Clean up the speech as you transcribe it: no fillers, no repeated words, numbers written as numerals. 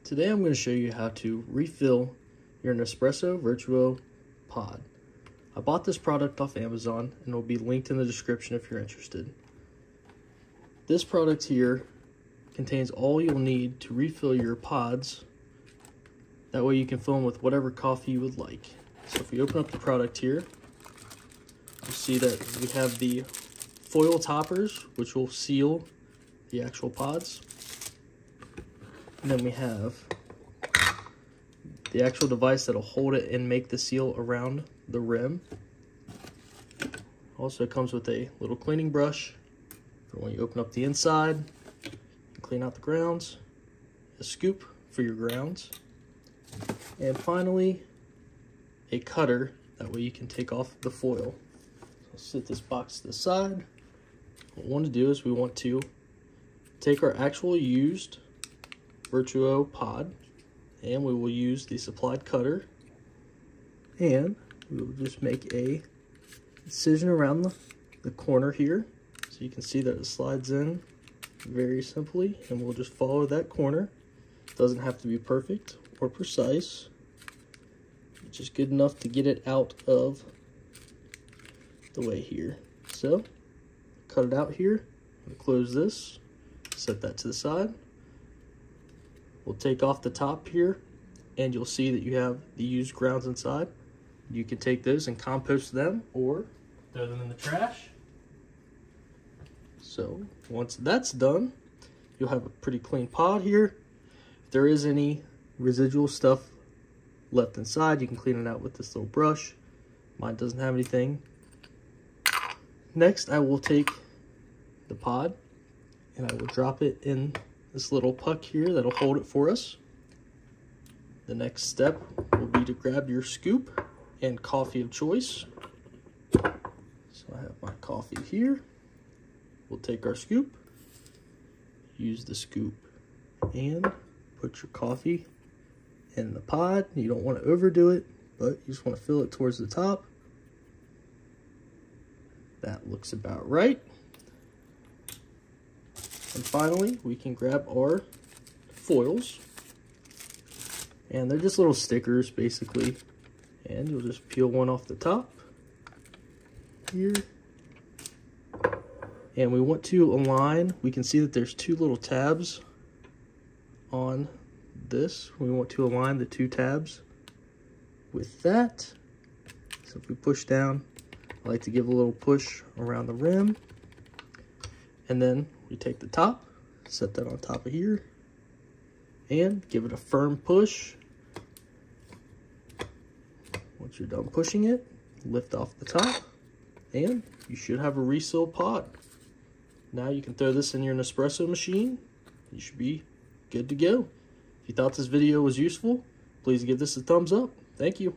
Today I'm going to show you how to refill your Nespresso Vertuo pod. I bought this product off Amazon and it will be linked in the description if you're interested. This product here contains all you'll need to refill your pods. That way you can fill them with whatever coffee you would like. So if we open up the product here, you'll see that we have the foil toppers, which will seal the actual pods. And then we have the actual device that'll hold it and make the seal around the rim. Also comes with a little cleaning brush for when you open up the inside and clean out the grounds, a scoop for your grounds, and finally a cutter, that way you can take off the foil. So set this box to the side. What we want to do is we want to take our actual used Vertuo pod, and we will use the supplied cutter, and we will just make a incision around the corner here, so you can see that it slides in very simply, and we'll just follow that corner. It doesn't have to be perfect or precise, it's just good enough to get it out of the way here. So cut it out here, we'll close this, set that to the side. We'll take off the top here, and you'll see that you have the used grounds inside. You can take those and compost them or throw them in the trash. So once that's done, you'll have a pretty clean pod here. If there is any residual stuff left inside, you can clean it out with this little brush. Mine doesn't have anything. Next, I will take the pod and I will drop it in this little puck here that'll hold it for us. The next step will be to grab your scoop and coffee of choice. So I have my coffee here. We'll take our scoop, use the scoop, and put your coffee in the pod. You don't want to overdo it, but you just want to fill it towards the top. That looks about right. And finally, we can grab our foils, and they're just little stickers basically, and you'll just peel one off the top here, and we want to align. We can see that there's two little tabs on this. We want to align the two tabs with that. So if we push down, I like to give a little push around the rim, and then we take the top, set that on top of here, and give it a firm push. Once you're done pushing it, lift off the top, and you should have a reseal pod. Now you can throw this in your Nespresso machine. You should be good to go. If you thought this video was useful, please give this a thumbs up. Thank you.